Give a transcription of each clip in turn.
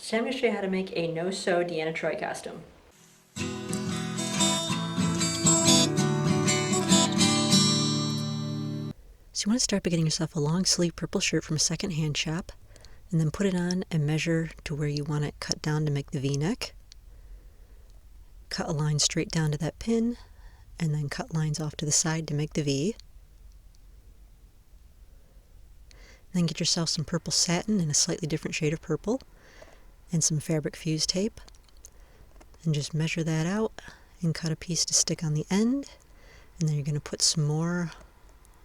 So I'm going to show you how to make a no-sew Deanna Troi costume. So you want to start by getting yourself a long sleeve purple shirt from a secondhand shop, and then put it on and measure to where you want it cut down to make the V-neck. Cut a line straight down to that pin, and then cut lines off to the side to make the V. Then get yourself some purple satin in a slightly different shade of purple, and some fabric fuse tape, and just measure that out and cut a piece to stick on the end. And then you're going to put some more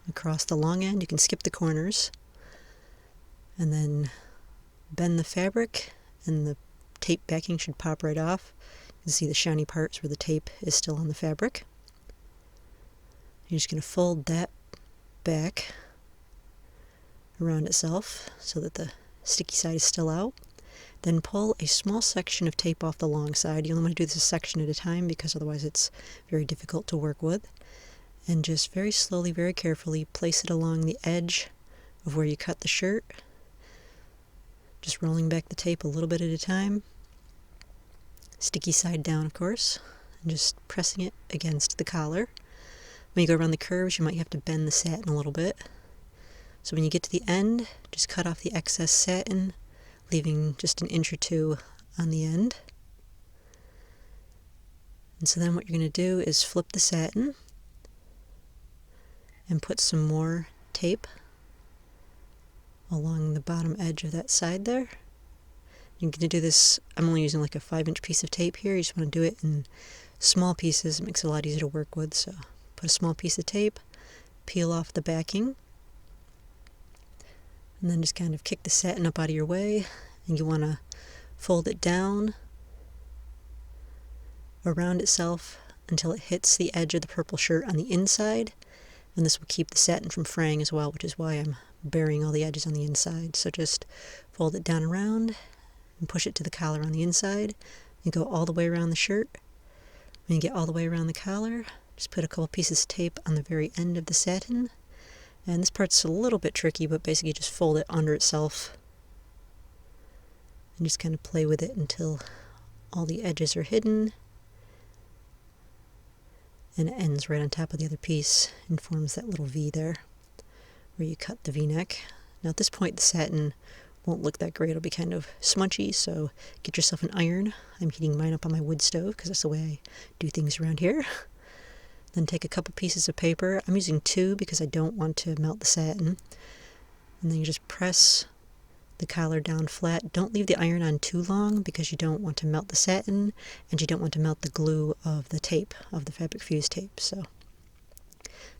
across the long end. You can skip the corners, and then bend the fabric, and the tape backing should pop right off. You can see the shiny parts where the tape is still on the fabric. You're just going to fold that back around itself so that the sticky side is still out. Then pull a small section of tape off the long side. You only want to do this a section at a time because otherwise it's very difficult to work with. And just very slowly, very carefully place it along the edge of where you cut the shirt. Just rolling back the tape a little bit at a time. Sticky side down, of course. And just pressing it against the collar. When you go around the curves, you might have to bend the satin a little bit. So when you get to the end, just cut off the excess satin, leaving just an inch or two on the end. And so then what you're going to do is flip the satin and put some more tape along the bottom edge of that side there. You're going to do this, I'm only using like a 5-inch piece of tape here. You just want to do it in small pieces. It makes it a lot easier to work with. So put a small piece of tape, peel off the backing, and then just kind of kick the satin up out of your way. And you want to fold it down around itself until it hits the edge of the purple shirt on the inside. And this will keep the satin from fraying as well, which is why I'm burying all the edges on the inside. So just fold it down around and push it to the collar on the inside and go all the way around the shirt. When you get all the way around the collar, just put a couple pieces of tape on the very end of the satin. And this part's a little bit tricky, but basically just fold it under itself and just kind of play with it until all the edges are hidden. And it ends right on top of the other piece and forms that little V there where you cut the V-neck. Now at this point the satin won't look that great. It'll be kind of smudgy, so get yourself an iron. I'm heating mine up on my wood stove because that's the way I do things around here. Then take a couple pieces of paper. I'm using 2 because I don't want to melt the satin. And then you just press the collar down flat. Don't leave the iron on too long because you don't want to melt the satin and you don't want to melt the glue of the tape, of the fabric fuse tape. So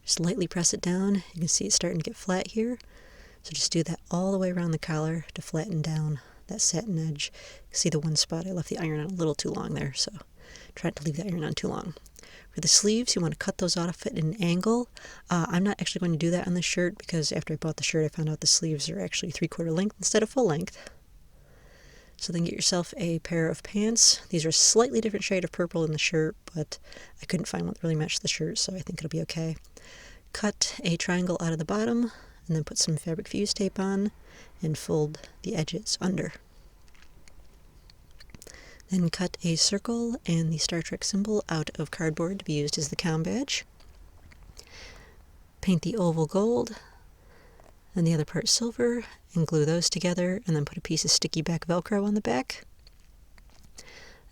just lightly press it down. You can see it's starting to get flat here. So just do that all the way around the collar to flatten down that satin edge. See the one spot I left the iron on a little too long there, so try not to leave the iron on too long. For the sleeves, you want to cut those off at an angle. I'm not actually going to do that on the shirt because after I bought the shirt I found out the sleeves are actually 3/4 length instead of full length. So then get yourself a pair of pants. These are a slightly different shade of purple than the shirt, but I couldn't find one that really matched the shirt, so I think it'll be okay. Cut a triangle out of the bottom and then put some fabric fuse tape on and fold the edges under. Then cut a circle and the Star Trek symbol out of cardboard to be used as the comm badge. Paint the oval gold and the other part silver and glue those together, and then put a piece of sticky back Velcro on the back.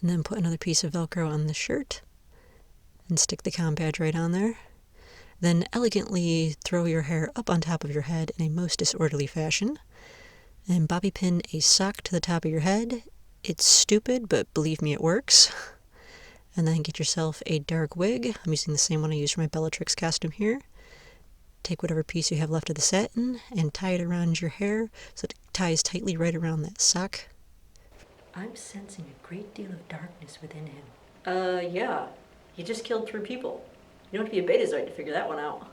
And then put another piece of Velcro on the shirt and stick the comm badge right on there. Then elegantly throw your hair up on top of your head in a most disorderly fashion and bobby pin a sock to the top of your head. It's stupid, but believe me, it works. And then get yourself a dark wig. I'm using the same one I used for my Bellatrix costume here. Take whatever piece you have left of the satin and tie it around your hair so it ties tightly right around that sock. I'm sensing a great deal of darkness within him. Yeah. He just killed 3 people. You don't have to be a betazoid to figure that one out.